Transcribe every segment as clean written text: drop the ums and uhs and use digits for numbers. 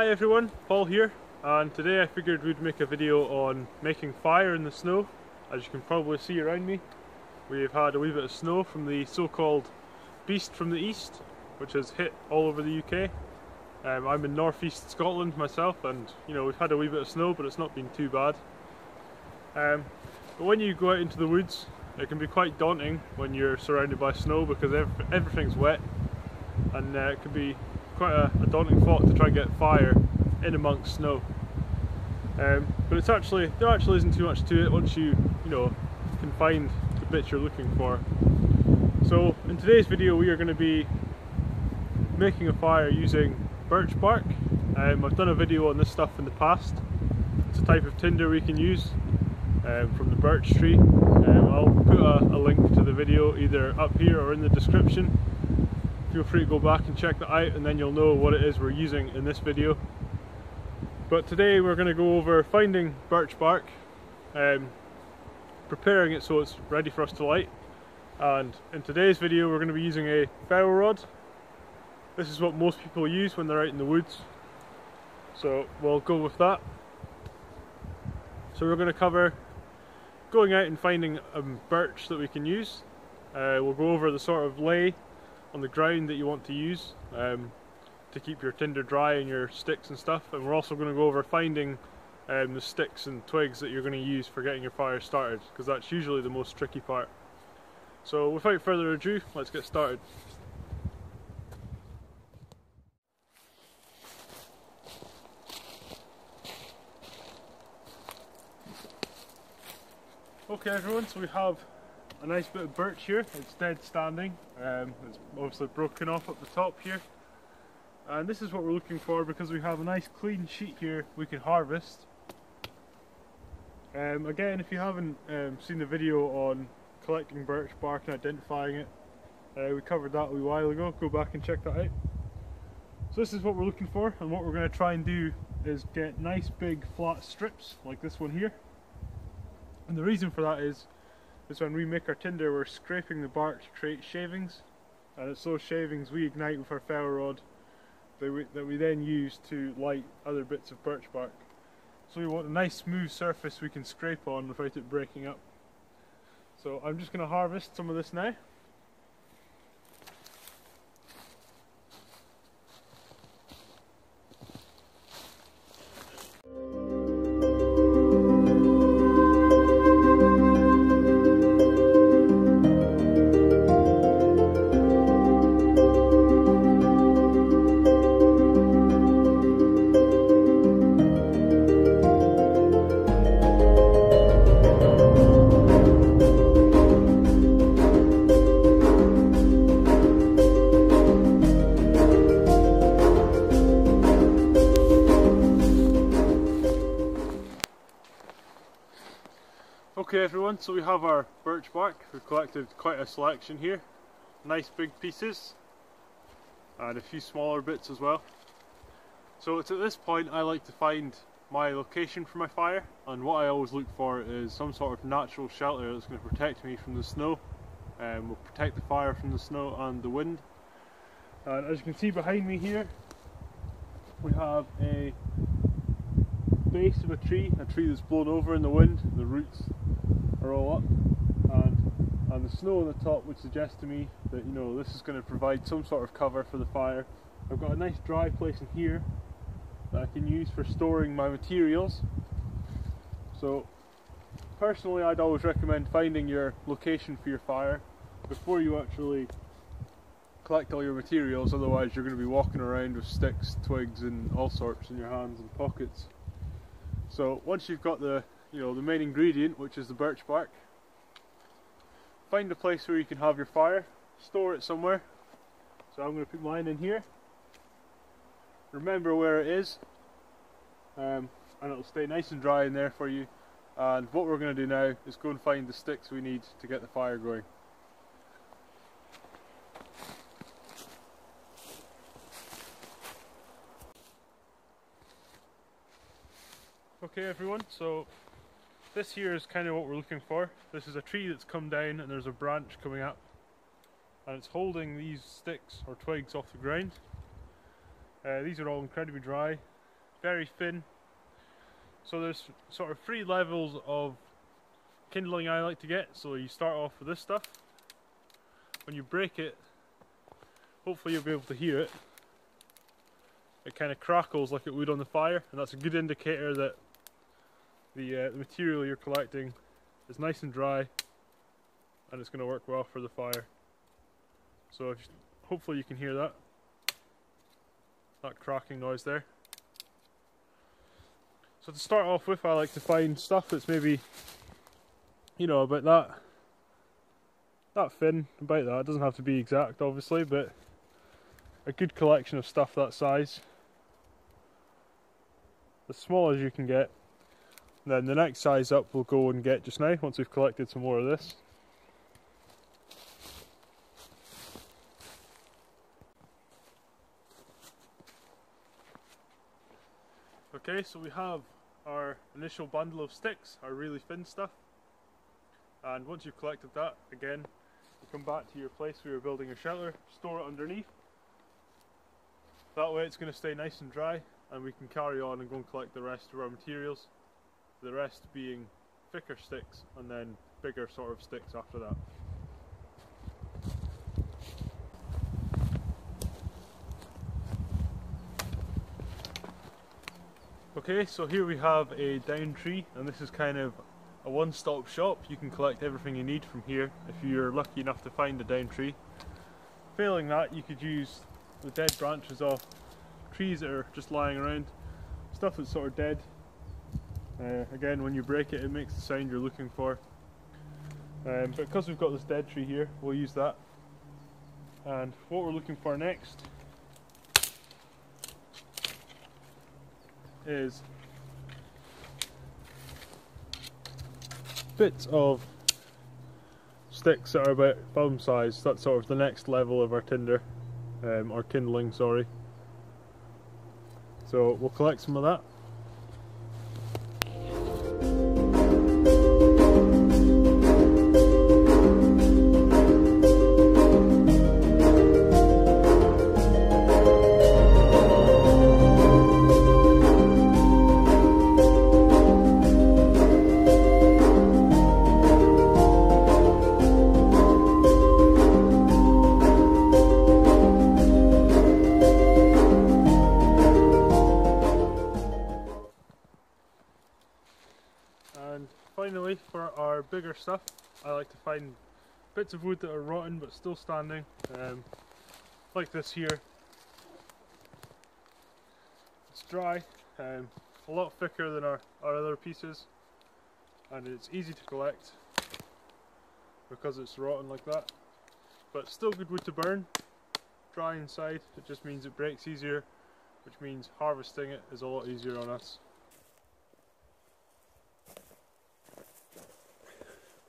Hi everyone, Paul here, and today I figured we'd make a video on making fire in the snow. As you can probably see around me, we've had a wee bit of snow from the so-called beast from the east, which has hit all over the UK. I'm in northeast Scotland myself, and you know, we've had a wee bit of snow, but it's not been too bad. But when you go out into the woods, it can be quite daunting when you're surrounded by snow because everything's wet, and it can be quite a daunting thought to try and get fire in amongst snow. But there actually isn't too much to it once you can find the bits you're looking for. So in today's video we are going to be making a fire using birch bark. I've done a video on this stuff in the past. It's a type of tinder we can use from the birch tree. I'll put a link to the video either up here or in the description. Feel free to go back and check that out, and then you'll know what it is we're using in this video. But today we're going to go over finding birch bark, preparing it so it's ready for us to light, and in today's video we're going to be using a ferro rod. This is what most people use when they're out in the woods, so we'll go with that. So we're going to cover going out and finding birch that we can use. We'll go over the sort of lay on the ground that you want to use to keep your tinder dry and your sticks and stuff, and we're also going to go over finding the sticks and twigs that you're going to use for getting your fire started, because that's usually the most tricky part. So without further ado, let's get started. Okay everyone, so we have a nice bit of birch here. It's dead standing. It's obviously broken off at the top here, and this is what we're looking for because we have a nice clean sheet here we can harvest. Again, if you haven't seen the video on collecting birch bark and identifying it, we covered that a wee while ago. Go back and check that out. So this is what we're looking for, and what we're going to try and do is get nice big flat strips like this one here. And the reason for that is when we make our tinder, we're scraping the bark to create shavings, and it's those shavings we ignite with our ferro rod that we then use to light other bits of birch bark. So we want a nice smooth surface we can scrape on without it breaking up. So I'm just going to harvest some of this now. Okay everyone, so we have our birch bark. We've collected quite a selection here. Nice big pieces and a few smaller bits as well. So it's at this point I like to find my location for my fire, and what I always look for is some sort of natural shelter that's going to protect me from the snow, and will protect the fire from the snow and the wind. And as you can see behind me here, we have a base of a tree that's blown over in the wind. The roots are all up, and the snow on the top would suggest to me that this is going to provide some sort of cover for the fire. I've got a nice dry place in here that I can use for storing my materials. So personally I'd always recommend finding your location for your fire before you actually collect all your materials, otherwise you're going to be walking around with sticks, twigs and all sorts in your hands and pockets. So once you've got the main ingredient, which is the birch bark, find a place where you can have your fire, store it somewhere. So I'm going to put mine in here. Remember where it is, and it'll stay nice and dry in there for you. And what we're going to do now is go and find the sticks we need to get the fire going. Okay everyone, so this here is kind of what we're looking for. This is a tree that's come down and there's a branch coming up, and it's holding these sticks or twigs off the ground. These are all incredibly dry. very thin. So there's sort of 3 levels of kindling I like to get. So you start off with this stuff. When you break it, hopefully you'll be able to hear it. It kind of crackles like it would on the fire, and that's a good indicator that the material you're collecting is nice and dry and it's going to work well for the fire. So hopefully you can hear that cracking noise there. So to start off with, I like to find stuff that's maybe, you know, about that thin, about that. It doesn't have to be exact obviously, but a good collection of stuff that size. As small as you can get. Then the next size up we'll go and get just now, once we've collected some more of this. Okay, so we have our initial bundle of sticks, our really thin stuff. And once you've collected that, again, you come back to your place where you're building your shelter, store it underneath. That way it's going to stay nice and dry, and we can carry on and go and collect the rest of our materials. The rest being thicker sticks and then bigger sort of sticks after that. Okay, so here we have a down tree, and this is kind of a one-stop shop. You can collect everything you need from here if you're lucky enough to find a down tree. Failing that, you could use the dead branches off trees that are just lying around, stuff that's sort of dead. Again, when you break it, it makes the sound you're looking for. But because we've got this dead tree here, we'll use that. And what we're looking for next is bits of sticks that are about thumb size. That's sort of the next level of our tinder, or kindling, sorry. So we'll collect some of that. And finally, for our bigger stuff, I like to find bits of wood that are rotten but still standing, like this here. It's dry, a lot thicker than our other pieces, and it's easy to collect because it's rotten like that, but still good wood to burn. Dry inside, it just means it breaks easier, which means harvesting it is a lot easier on us.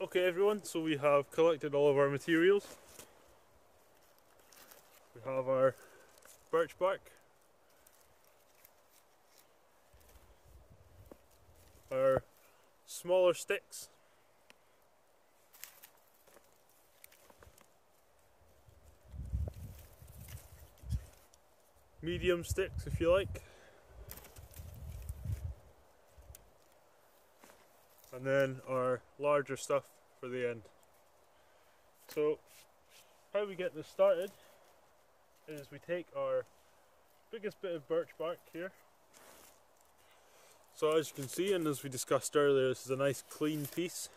Okay everyone, so we have collected all of our materials. We have our birch bark, our smaller sticks, medium sticks if you like, and then our larger stuff for the end. So how we get this started is we take our biggest bit of birch bark here. So as you can see, and as we discussed earlier, this is a nice clean piece,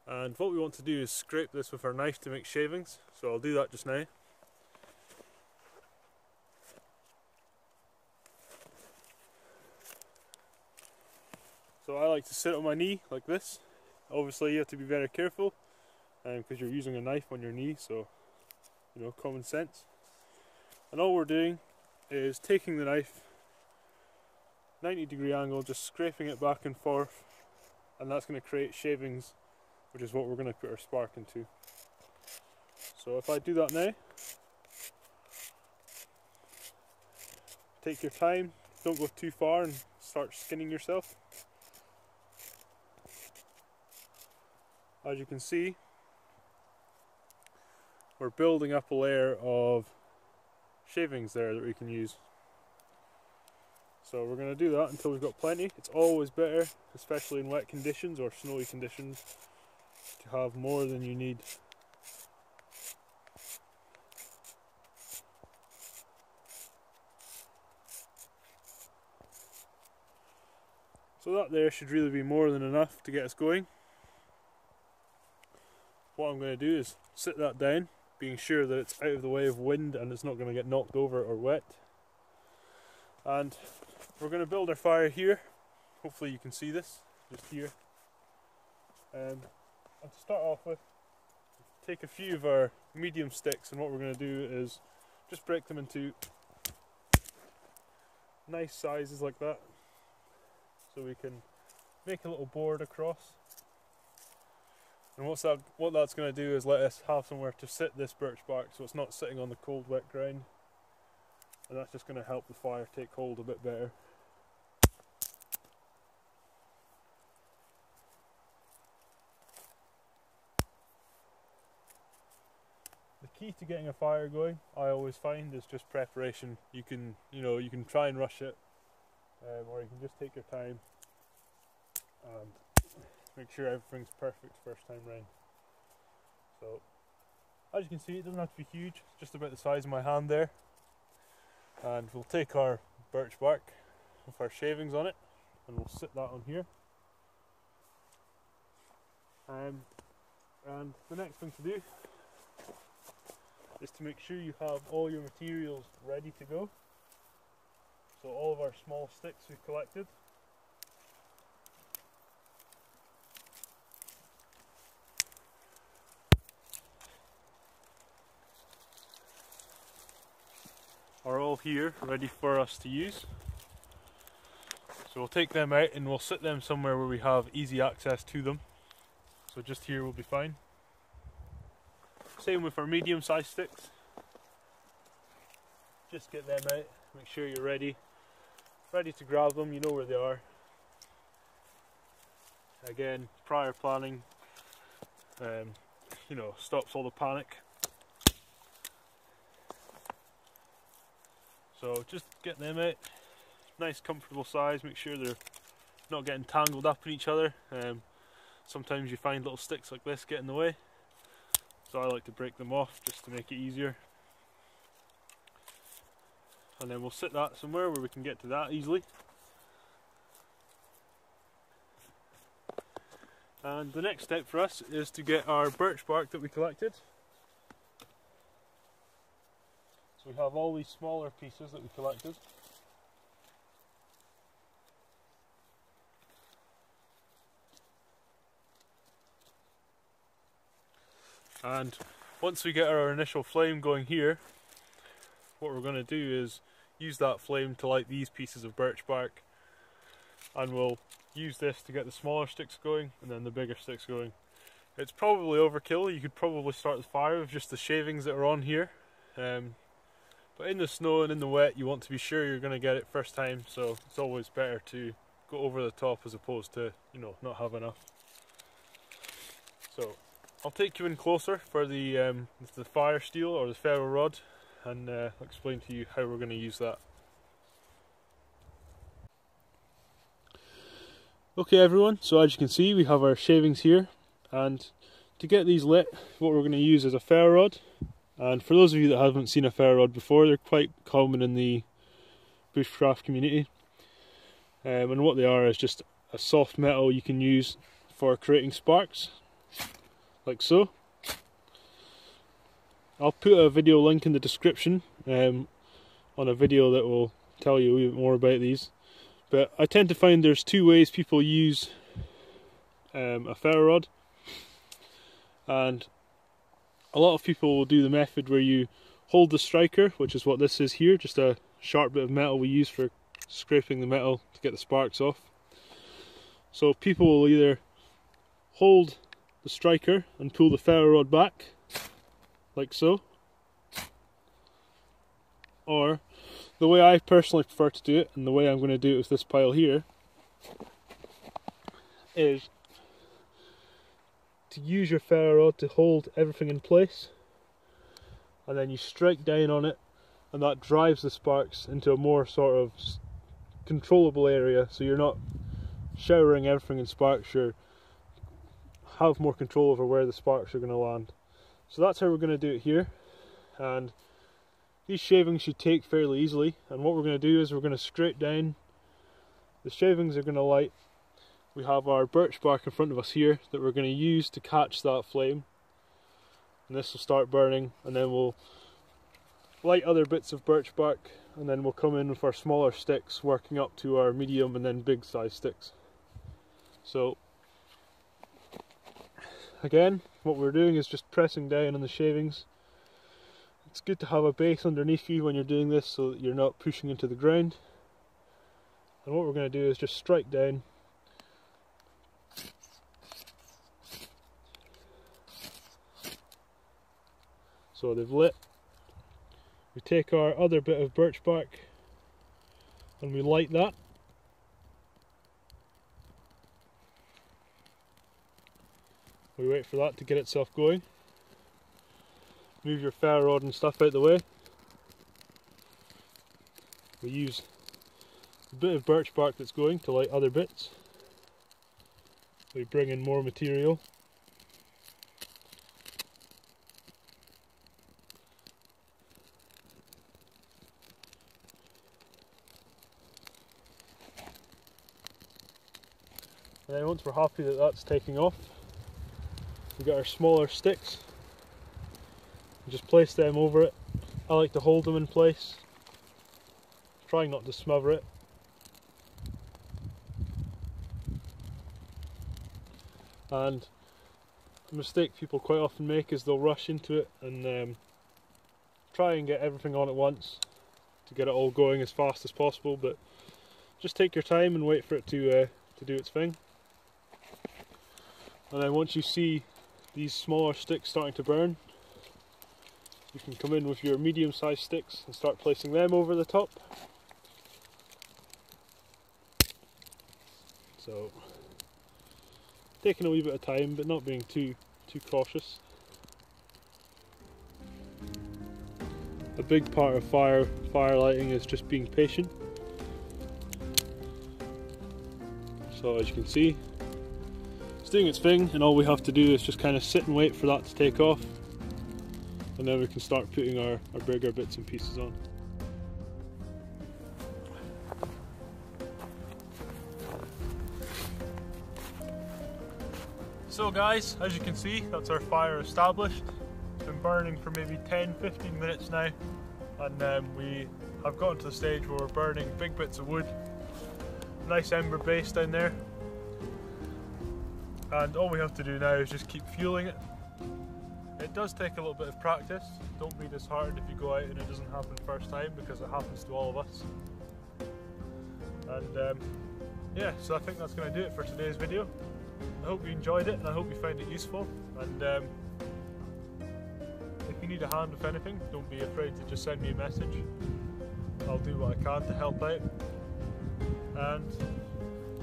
and what we want to do is scrape this with our knife to make shavings, so I'll do that just now. So I like to sit on my knee like this. Obviously you have to be very careful because you're using a knife on your knee, so you know, common sense. And all we're doing is taking the knife 90-degree angle, just scraping it back and forth, and that's going to create shavings, which is what we're going to put our spark into. So if I do that now, take your time, don't go too far and start skinning yourself. As you can see, we're building up a layer of shavings there that we can use. So we're going to do that until we've got plenty. It's always better, especially in wet conditions or snowy conditions, to have more than you need. So that there should really be more than enough to get us going. What I'm going to do is sit that down, being sure that it's out of the way of wind and it's not going to get knocked over or wet. And we're going to build our fire here. Hopefully you can see this, just here. And to start off with, take a few of our medium sticks, and what we're going to do is just break them into nice sizes like that, so we can make a little board across. And what that's going to do is let us have somewhere to sit this birch bark, so it's not sitting on the cold wet ground, and that's just going to help the fire take hold a bit better. The key to getting a fire going, I always find, is just preparation. You can try and rush it, or you can just take your time and make sure everything's perfect first time round. So, as you can see, it doesn't have to be huge, it's just about the size of my hand there. And we'll take our birch bark with our shavings on it, and we'll sit that on here. And the next thing to do is to make sure you have all your materials ready to go. So all of our small sticks we've collected. Are all here ready for us to use. So we'll take them out and we'll sit them somewhere where we have easy access to them. So just here will be fine. Same with our medium sized sticks. Just get them out, make sure you're ready to grab them, you know where they are. Again, prior planning stops all the panic. So just get them out, nice comfortable size, make sure they're not getting tangled up in each other. Sometimes you find little sticks like this get in the way, so I like to break them off just to make it easier. And then we'll sit that somewhere where we can get to that easily. And the next step for us is to get our birch bark that we collected. So we have all these smaller pieces that we collected. And once we get our initial flame going here, what we're going to do is use that flame to light these pieces of birch bark, and we'll use this to get the smaller sticks going and then the bigger sticks going. It's probably overkill. You could probably start the fire with just the shavings that are on here, but in the snow and in the wet you want to be sure you're going to get it first time, so it's always better to go over the top as opposed to not have enough. So I'll take you in closer for the fire steel or the ferro rod, and I'll explain to you how we're going to use that. Okay everyone, so as you can see we have our shavings here, and to get these lit what we're going to use is a ferro rod. And for those of you that haven't seen a ferro rod before, they're quite common in the bushcraft community, and what they are is just a soft metal you can use for creating sparks, like so. I'll put a video link in the description on a video that will tell you a wee bit more about these. But I tend to find there's two ways people use a ferro rod, and a lot of people will do the method where you hold the striker, which is what this is here, just a sharp bit of metal we use for scraping the metal to get the sparks off. So people will either hold the striker and pull the ferro rod back, like so, or the way I personally prefer to do it, and the way I'm going to do it with this pile here, is to use your ferro rod to hold everything in place, and then you strike down on it, and that drives the sparks into a more sort of controllable area, so you're not showering everything in sparks. You have more control over where the sparks are going to land. So that's how we're going to do it here, and these shavings should take fairly easily. And what we're going to do is we're going to scrape down. The shavings are going to light. We have our birch bark in front of us here that we're going to use to catch that flame, and this will start burning, and then we'll light other bits of birch bark, and then we'll come in with our smaller sticks, working up to our medium and then big size sticks. So again, what we're doing is just pressing down on the shavings. It's good to have a base underneath you when you're doing this so that you're not pushing into the ground. And what we're going to do is just strike down. So they've lit. We take our other bit of birch bark and we light that. We wait for that to get itself going. Move your ferro rod and stuff out the way. We use a bit of birch bark that's going to light other bits. We bring in more material. And then once we're happy that that's taking off, we get our smaller sticks. We just place them over it. I like to hold them in place, trying not to smother it. And a mistake people quite often make is they'll rush into it and try and get everything on at once to get it all going as fast as possible, but just take your time and wait for it to do its thing. And then once you see these smaller sticks starting to burn, you can come in with your medium sized sticks and start placing them over the top. So taking a wee bit of time, but not being too cautious. A big part of firelighting is just being patient. So as you can see, it's doing its thing, and all we have to do is just kind of sit and wait for that to take off, and then we can start putting our bigger bits and pieces on. So guys, as you can see, that's our fire established. It's been burning for maybe 10-15 minutes now, and we have gotten to the stage where we're burning big bits of wood. Nice ember base down there. And all we have to do now is just keep fueling it. It does take a little bit of practice. Don't be disheartened if you go out and it doesn't happen first time, because it happens to all of us. And yeah, so I think that's going to do it for today's video. I hope you enjoyed it, and I hope you found it useful. And if you need a hand with anything, don't be afraid to just send me a message. I'll do what I can to help out. And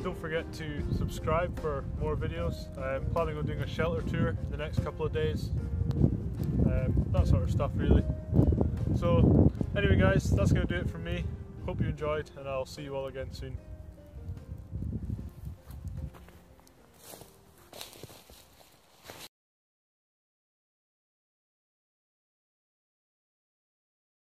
don't forget to subscribe for more videos. I'm planning on doing a shelter tour in the next couple of days. That sort of stuff really. So anyway guys, that's going to do it from me. Hope you enjoyed, and I'll see you all again soon.